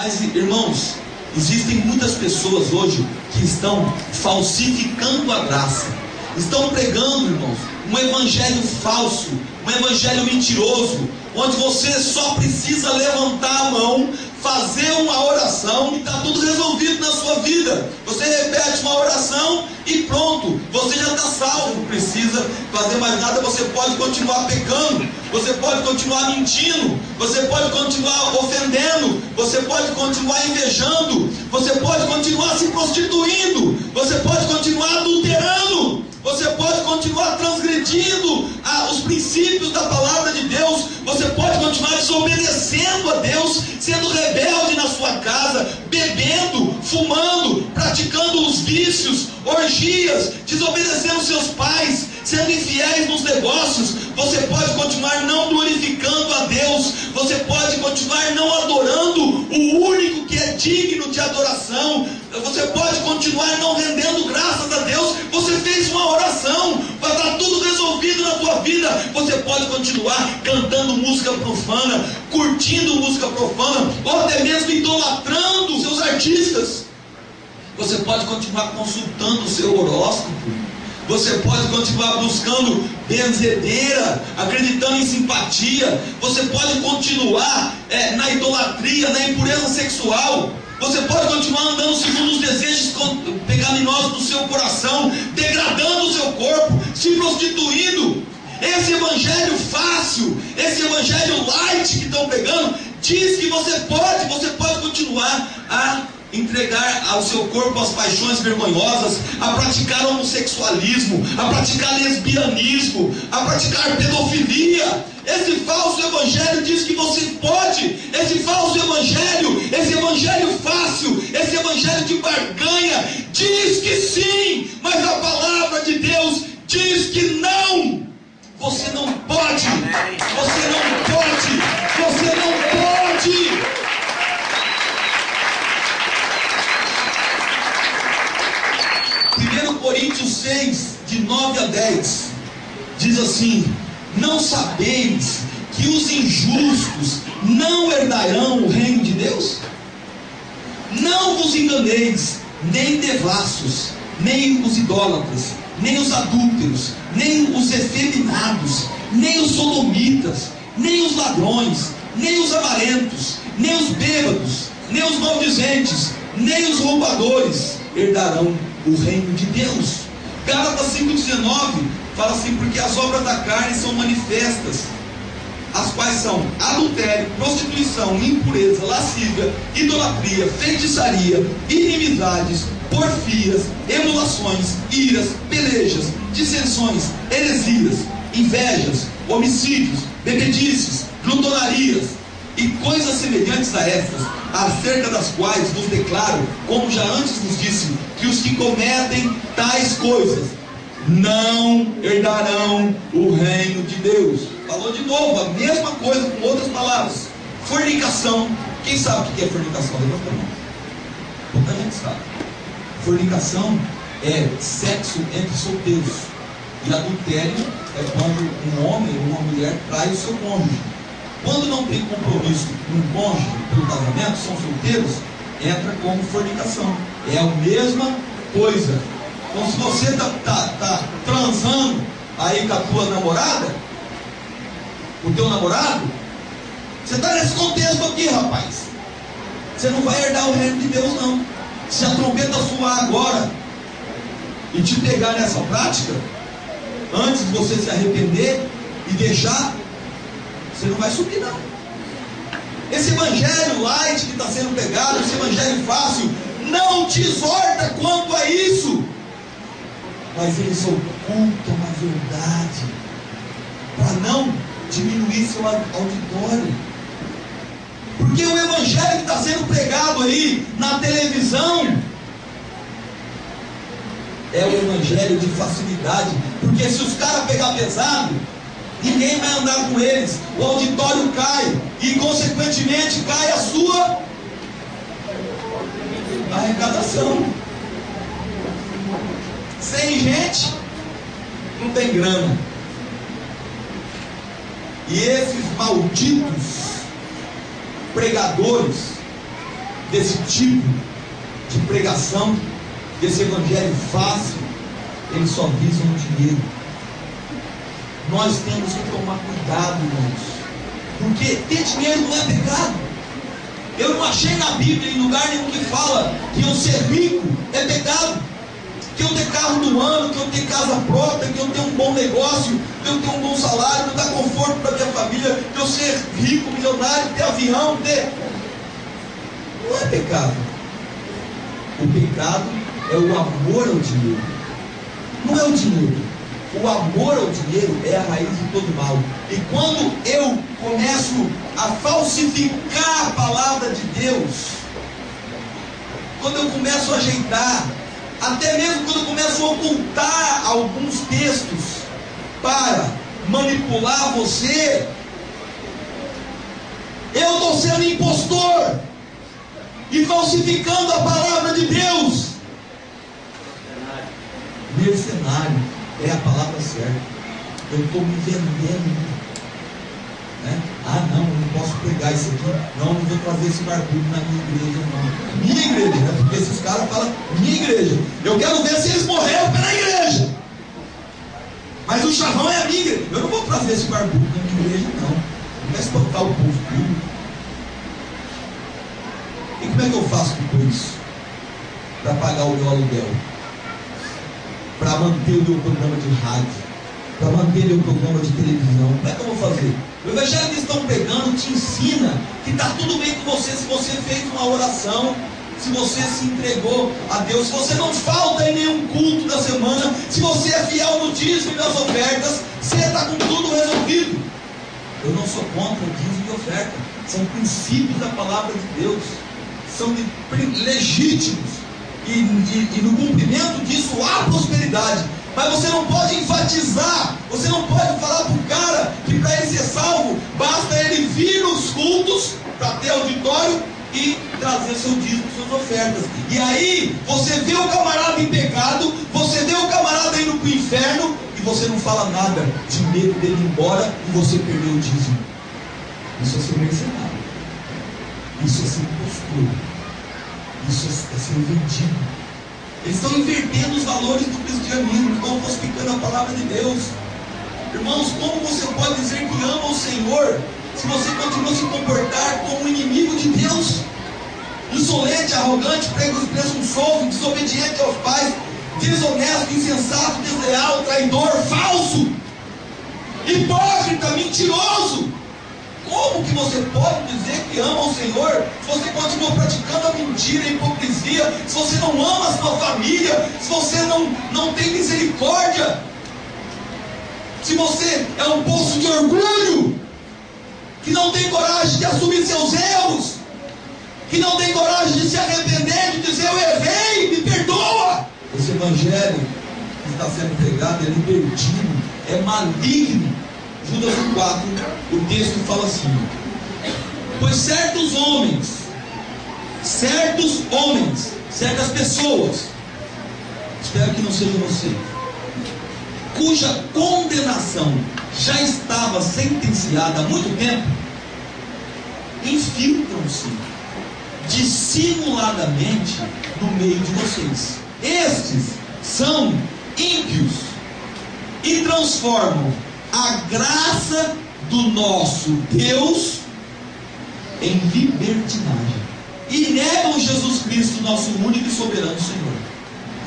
Mas, irmãos, existem muitas pessoas hoje que estão falsificando a graça. Estão pregando, irmãos, um evangelho falso, um evangelho mentiroso, onde você só precisa levantar a mão, fazer uma oração e está tudo resolvido na sua vida. Você repete uma oração e pronto, você já está salvo. Não precisa fazer mais nada. Você pode continuar pecando, você pode continuar mentindo, você pode continuar ofendendo, você pode continuar invejando, você pode continuar se prostituindo, você pode continuar adulterando, você pode continuar transgredindo os princípios da palavra de Deus, você pode continuar desobedecendo a Deus, sendo rebelde na sua casa, bebendo, fumando, praticando os vícios, orgias, desobedecendo seus pais, sendo infiéis nos negócios. Você pode continuar não glorificando a Deus, você pode continuar não adorando o único que é digno de adoração, você pode continuar não rendendo graças a Deus. Você fez uma oração, vai estar tudo resolvido na tua vida. Você pode continuar cantando música profana, curtindo música profana, ou até mesmo idolatrando seus artistas. Você pode continuar consultando o seu horóscopo, você pode continuar buscando benzedeira, acreditando em simpatia, você pode continuar na idolatria, na impureza sexual, você pode continuar andando segundo os desejos pecaminosos do seu coração, degradando o seu corpo, se prostituindo. Esse evangelho fácil, esse evangelho light que estão pegando, diz que você pode continuar a entregar ao seu corpo as paixões vergonhosas, a praticar homossexualismo, a praticar lesbianismo, a praticar pedofilia. Esse falso evangelho diz que você pode. Esse falso evangelho, esse evangelho fácil, esse evangelho de barganha, diz que sim, mas a palavra de Deus diz que não. Você não pode, você não pode, você não pode. Coríntios 6, de 9 a 10, diz assim: não sabeis que os injustos não herdarão o reino de Deus? Não vos enganeis, nem devassos, nem os idólatras, nem os adúlteros, nem os efeminados, nem os sodomitas, nem os ladrões, nem os avarentos, nem os bêbados, nem os maldizentes, nem os roubadores herdarão o reino de Deus. Gálatas 5,19 fala assim: porque as obras da carne são manifestas, as quais são adultério, prostituição, impureza, lascívia, idolatria, feitiçaria, inimizades, porfias, emulações, iras, pelejas, dissensões, heresias, invejas, homicídios, bebedices, glutonarias e coisas semelhantes a estas, acerca das quais vos declaro, como já antes vos disse, que os que cometem tais coisas não herdarão o reino de Deus. Falou de novo a mesma coisa com outras palavras. Fornicação. Quem sabe o que é fornicação? Levanta a mão. Pouca gente sabe. Fornicação é sexo entre solteiros, e adultério é quando um homem ou uma mulher trai o seu cônjuge. Quando não tem compromisso com um cônjuge pelo casamento, são solteiros, entra como fornicação. É a mesma coisa. Então, se você está transando aí com a tua namorada, o teu namorado, você está nesse contexto aqui, rapaz. Você não vai herdar o reino de Deus, não. Se a trombeta soar agora e te pegar nessa prática, antes de você se arrepender e deixar, você não vai subir, não. Esse evangelho light que está sendo pregado, esse evangelho fácil, não te exorta quanto a isso, mas eles ocultam a verdade para não diminuir seu auditório. Porque o evangelho que está sendo pregado aí na televisão é o evangelho de facilidade. Porque se os caras pegar pesado, ninguém vai andar com eles, o auditório cai e consequentemente cai a sua arrecadação. Sem gente não tem grana. E esses malditos pregadores desse tipo de pregação, desse evangelho fácil, eles só visam o dinheiro. Nós temos que tomar cuidado, irmãos, porque ter dinheiro não é pecado. Eu não achei na Bíblia, em lugar nenhum, que fala que eu ser rico é pecado, que eu ter carro do ano, que eu ter casa própria, que eu ter um bom negócio, que eu ter um bom salário, que eu dar conforto para minha família, que eu ser rico, milionário, ter avião, ter... Não é pecado. O pecado é o amor ao dinheiro. Não é o dinheiro. O amor ao dinheiro é a raiz de todo mal. E quando eu começo a falsificar a palavra de Deus, quando eu começo a ajeitar, até mesmo quando eu começo a ocultar alguns textos para manipular você, eu estou sendo impostor e falsificando a palavra de Deus. Mercenário é a palavra certa. Eu estou me vendendo, né? Ah, não, eu não posso pegar isso aqui. Não, não vou trazer esse barbudo na minha igreja, não. Minha igreja, né? Porque esses caras falam minha igreja. Eu quero ver se eles morreram pela igreja. Mas o chavão é a minha igreja. Eu não vou trazer esse barbudo na minha igreja, não. Não vai espantar o povo tudo. E como é que eu faço depois para pagar o meu aluguel? Para manter o meu programa de rádio, para manter meu programa de televisão? Como é que eu vou fazer? O evangelho que eles estão pregando te ensina que está tudo bem com você se você fez uma oração, se você se entregou a Deus, se você não falta em nenhum culto da semana, se você é fiel no dízimo e nas ofertas, você está com tudo resolvido. Eu não sou contra o dízimo e oferta, são princípios da palavra de Deus, são legítimos. E no cumprimento disso há prosperidade. Mas você não pode enfatizar, você não pode falar para o cara que para ele ser salvo, basta ele vir nos cultos para ter auditório e trazer seu dízimo, suas ofertas. E aí você vê o camarada em pecado, você vê o camarada indo para o inferno e você não fala nada de medo dele ir embora e você perder o dízimo. Isso é ser mercenário. Isso é ser impostor. Isso é ser vendido. Eles estão invertendo os valores do cristianismo, estão falsificando a palavra de Deus. Irmãos, como você pode dizer que ama o Senhor se você continua a se comportar como um inimigo de Deus? Insolente, arrogante, presunçoso, desobediente aos pais, desonesto, insensato, desleal, traidor, falso, hipócrita, mentiroso. Como que você pode dizer que ama o Senhor se você continua praticando a mentira, a hipocrisia, se você não ama a sua família, se você não tem misericórdia, se você é um poço de orgulho, que não tem coragem de assumir seus erros, que não tem coragem de se arrepender, de dizer eu errei, me perdoa? Esse evangelho que está sendo pregado é libertino, é maligno. Judas 4, o texto fala assim: pois certas pessoas, espero que não seja você, cuja condenação já estava sentenciada há muito tempo, infiltram-se dissimuladamente no meio de vocês. Estes são ímpios e transformam a graça do nosso Deus em libertinagem e negam Jesus Cristo, nosso único e soberano Senhor.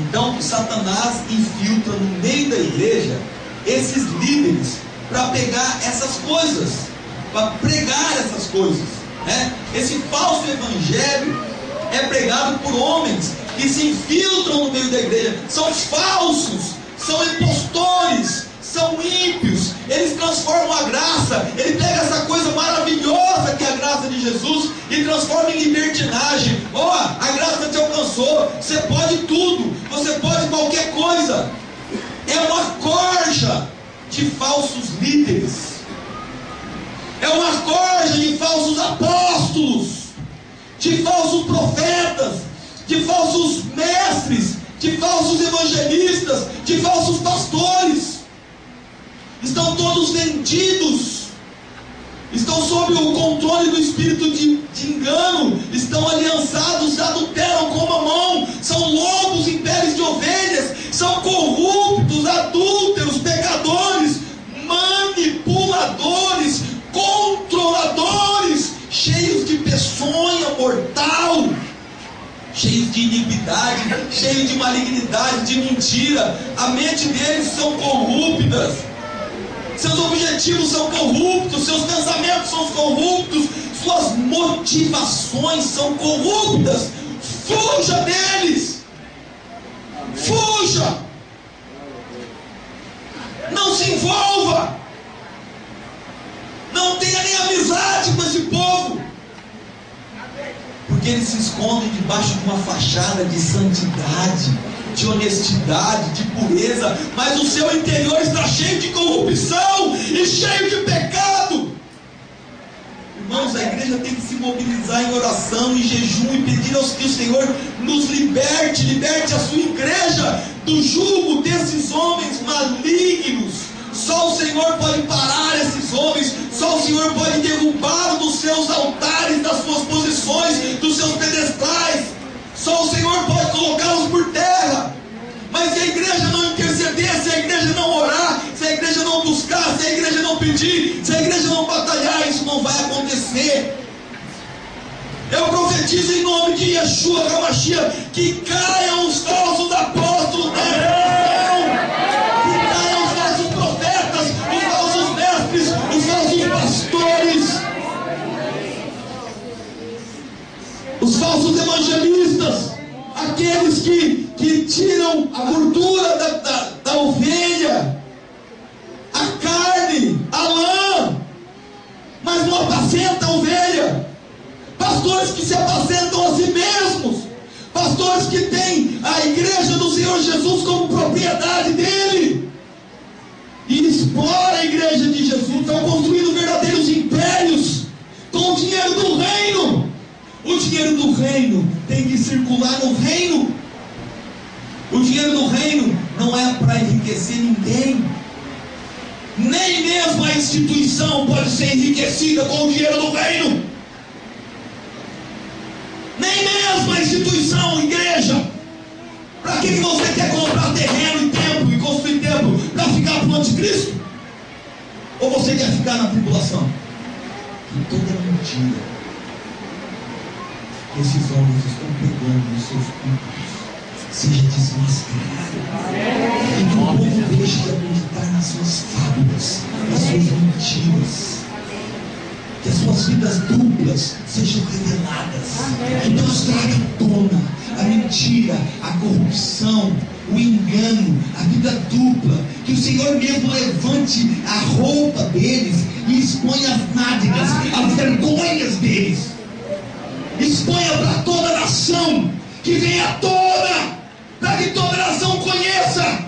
Então Satanás infiltra no meio da igreja esses líderes para pegar essas coisas, para pregar essas coisas, né? Esse falso evangelho é pregado por homens que se infiltram no meio da igreja, são falsos, são impostores, são ímpios. Eles transformam a graça, ele pega essa coisa maravilhosa que é a graça de Jesus e transforma em libertinagem. Ó, a graça te alcançou, você pode tudo, você pode qualquer coisa. É uma corja de falsos líderes, é uma corja de falsos apóstolos, de falsos profetas, de falsos mestres, de falsos evangelistas, de falsos pastores. Estão todos vendidos, estão sob o controle do espírito de engano, estão aliançados mortal, cheios de iniquidade, cheios de malignidade, de mentira. A mente deles são corruptas, seus objetivos são corruptos, seus pensamentos são corruptos, suas motivações são corruptas. Fuja deles, fuja, não se envolva, não tenha nem amizade com esse povo, porque eles se escondem debaixo de uma fachada de santidade, de honestidade, de pureza, mas o seu interior está cheio de corrupção e cheio de pecado. Irmãos, a igreja tem que se mobilizar em oração, em jejum, e pedir aos que o Senhor nos liberte a sua igreja do jugo desses homens malignos. Só o Senhor pode parar esses homens, só o Senhor pode derrubá-los dos seus altares, das suas posições, dos seus pedestais. Só o Senhor pode colocá-los por terra. Mas se a igreja não interceder, se a igreja não orar, se a igreja não buscar, se a igreja não pedir, se a igreja não batalhar, isso não vai acontecer. Eu profetizo em nome de Yeshua HaMashiach que caiam os falsos apóstolos da religião, que caiam os falsos profetas, os falsos mestres, os falsos pastores, os falsos evangelistas, aqueles que tiram a gordura da ovelha, a carne, a lã, mas não apacenta a ovelha. Pastores que se apacentam a si mesmos, pastores que têm a igreja do Senhor Jesus como propriedade dele e explora a igreja de Jesus, estão construindo verdadeiros impérios com o dinheiro do reino. O dinheiro do reino tem que circular no reino. O dinheiro do reino não é para enriquecer ninguém. Nem mesmo a instituição pode ser enriquecida com o dinheiro do reino. Nem mesmo a instituição, igreja. Para que você quer comprar terreno e templo e construir templo? Para ficar para o anticristo? Ou você quer ficar na tribulação? E toda mentira que esses homens estão pegando nos seus cultos seja desmascarado, e que o povo deixe de acreditar nas suas fábulas, nas suas mentiras, que as suas vidas duplas sejam reveladas, que Deus traga à tona a mentira, a corrupção, o engano, a vida dupla, que o Senhor mesmo levante a roupa deles e exponha as nádegas, as vergonhas deles, exponha para toda a nação, que venha toda, para que toda a nação conheça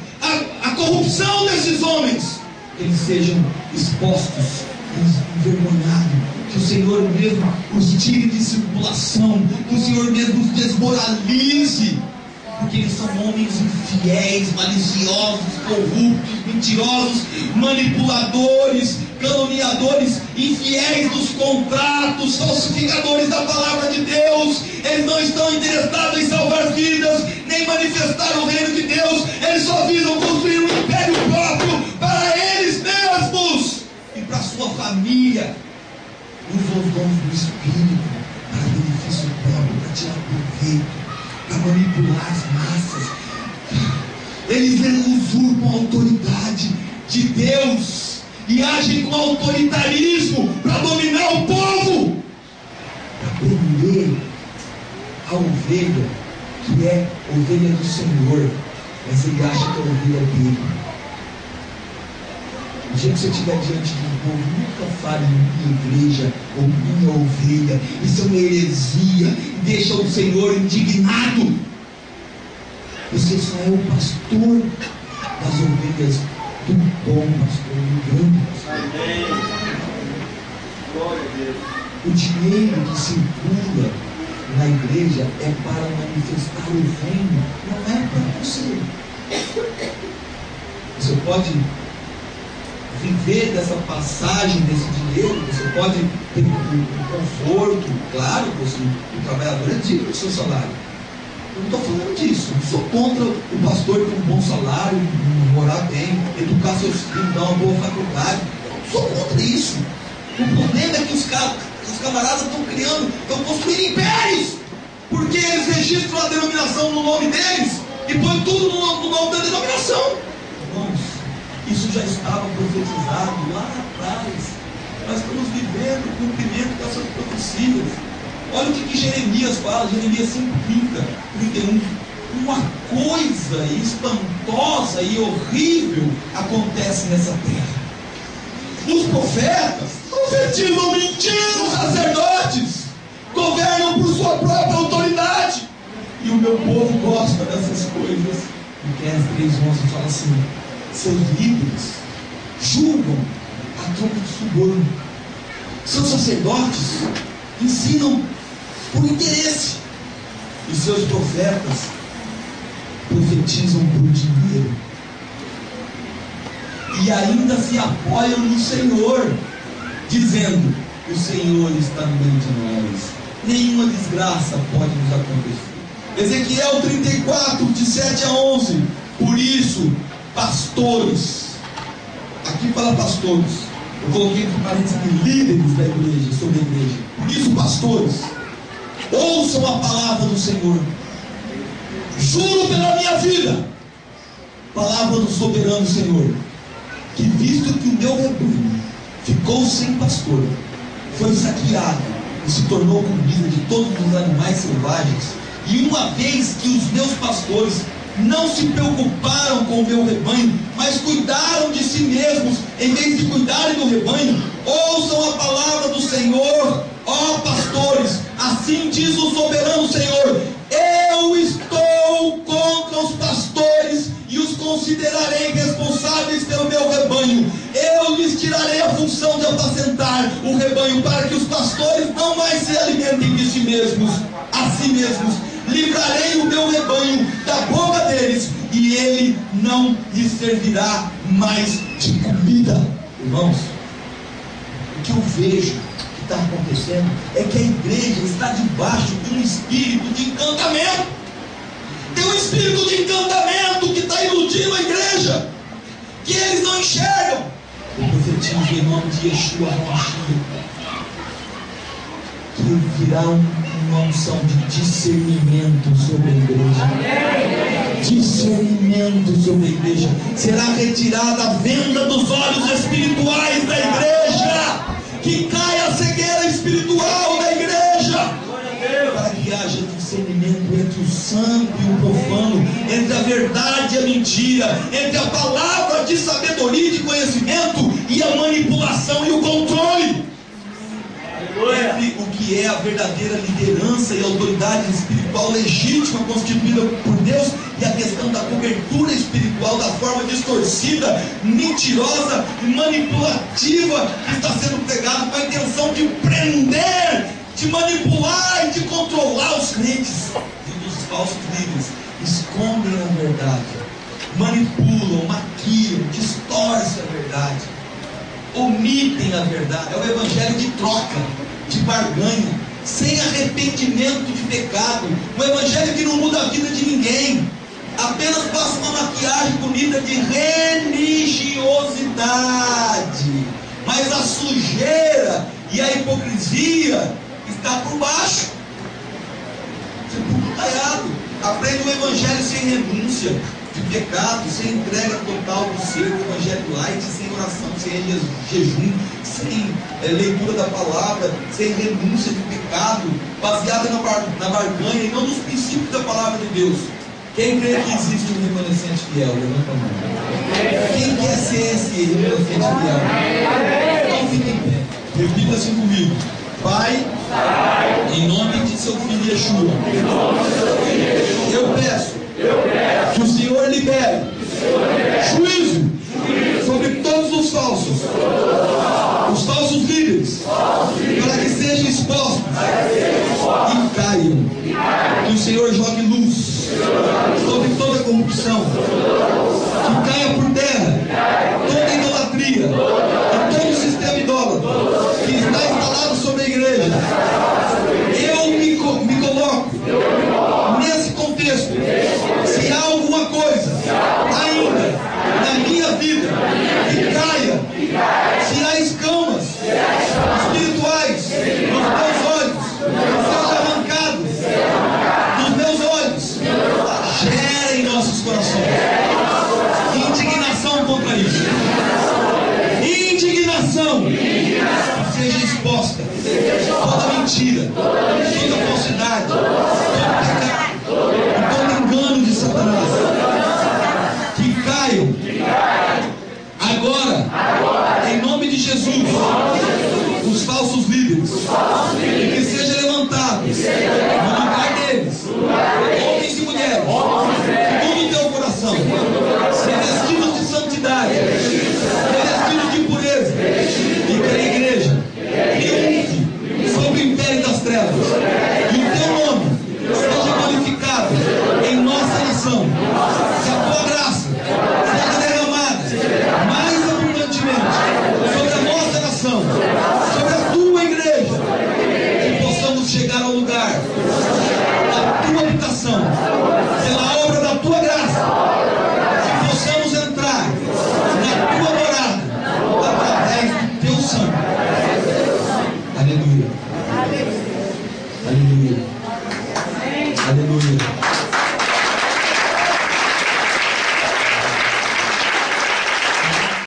a corrupção desses homens, que eles sejam expostos, envergonhados, que o Senhor mesmo os tire de circulação, que o Senhor mesmo os desmoralize, porque eles são homens infiéis, maliciosos, corruptos, mentirosos, manipuladores, caluniadores, infiéis dos contratos, falsificadores da palavra de Deus. Eles não estão interessados em salvar vidas, nem manifestar o reino de Deus. Eles só visam construir um império próprio para eles mesmos e para a sua família. Usam os dons do Espírito para benefício próprio, para tirar proveito, para manipular as massas. Eles usurpam a autoridade de Deus e agem com autoritarismo para dominar o povo, para prender a ovelha, que é ovelha do Senhor, mas ele acha que é ovelha dele. O dia que você estiver diante do povo, nunca fale minha igreja ou minha ovelha. Isso é uma heresia, deixa o Senhor indignado. Você só é o pastor das ovelhas do bom pastor, do grande pastor. Glória a Deus. O dinheiro que circula na igreja é para manifestar o reino, não é para você. Você pode viver dessa passagem, desse dinheiro, você pode ter um conforto, claro, o trabalhador é digno do seu salário. Eu não estou falando disso, não sou contra o pastor ter um bom salário, morar bem, educar seus filhos, dar uma boa faculdade. Eu não sou contra isso. O problema é que os caras os camaradas estão criando, estão construindo impérios, porque eles registram a denominação no nome deles e põem tudo no nome da denominação. Irmãos, isso já estava profetizado lá atrás. Nós estamos vivendo o cumprimento dessas profecias. Olha o que Jeremias fala, Jeremias 5:30, 31. Uma coisa espantosa e horrível acontece nessa terra. Os profetas profetizam mentindo, os sacerdotes governam por sua própria autoridade. E o meu povo gosta dessas coisas. Miqueias 3:11 fala assim: seus líderes julgam a troco de suborno. Seus sacerdotes ensinam por interesse. E seus profetas profetizam por dinheiro. E ainda se apoiam no Senhor, dizendo: o Senhor está no meio de nós, nenhuma desgraça pode nos acontecer. Ezequiel 34, de 7 a 11. Por isso, pastores, aqui fala pastores, eu coloquei entre parênteses aqui, líderes da igreja, sobre a igreja. Por isso, pastores, ouçam a palavra do Senhor. Juro pela minha vida, palavra do soberano Senhor, que visto que o meu rebanho ficou sem pastor, foi saqueado e se tornou comida de todos os animais selvagens, e uma vez que os meus pastores não se preocuparam com o meu rebanho, mas cuidaram de si mesmos, em vez de cuidarem do rebanho, ouçam a palavra do Senhor, ó pastores, assim diz o soberano Senhor: eu estou contra os pastores e os considerarei responsáveis pelo meu rebanho. Eu lhes tirarei a função de apacentar o rebanho, para que os pastores não mais se alimentem de si mesmos, a si mesmos. Livrarei o meu rebanho da boca deles, e ele não lhes servirá mais de comida. Irmãos, o que eu vejo que está acontecendo é que a igreja está debaixo de um espírito de encantamento. Tem um espírito de encantamento que está iludindo a igreja, que eles não enxergam. Eu profetizo em nome de Yeshua HaMashiach que virá uma unção de discernimento sobre a igreja. Discernimento sobre a igreja. Será retirada a venda dos olhos espirituais da igreja, que caia a cegueira espiritual da igreja, para que haja discernimento entre o santo e o profano, entre a verdade e a mentira, entre a palavra de sabedoria e de conhecimento e a manipulação e o controle, entre o que é a verdadeira liderança e autoridade espiritual legítima constituída por Deus e a questão da cobertura espiritual da forma distorcida, mentirosa e manipulativa que está sendo pregado com a intenção de prender, de manipular e de controlar os crentes. E os falsos líderes escondem a verdade, manipulam, maquiam, distorcem a verdade, omitem a verdade. É o evangelho de troca, de barganha, sem arrependimento de pecado. Um evangelho que não muda a vida de ninguém, apenas passa uma maquiagem bonita de religiosidade, mas a sujeira e a hipocrisia está por baixo. Sepulcro caiado. Aprende o evangelho sem renúncia de pecado, sem entrega total do ser, o evangelho light, sem oração, sem jejum, sem leitura da palavra, sem renúncia de pecado, baseada na barganha e não nos princípios da palavra de Deus. Quem crê que existe um remanescente fiel? Levanta a mão. Quem quer ser esse remanescente fiel? Então fique em pé. Repita assim comigo: Pai, em nome de seu filho Yeshua, eu peço que o Senhor libere juízo sobre todos os falsos líderes, para que sejam expostos e caiam. Que o Senhor jogue luz sobre toda corrupção, que caia por terra toda idolatria e todo o sistema idólatra que está instalado sobre a igreja. Eu me coloco nesse contexto. Se há alguma coisa ainda na minha vida que caia, se há escamas espirituais nos Aleluia.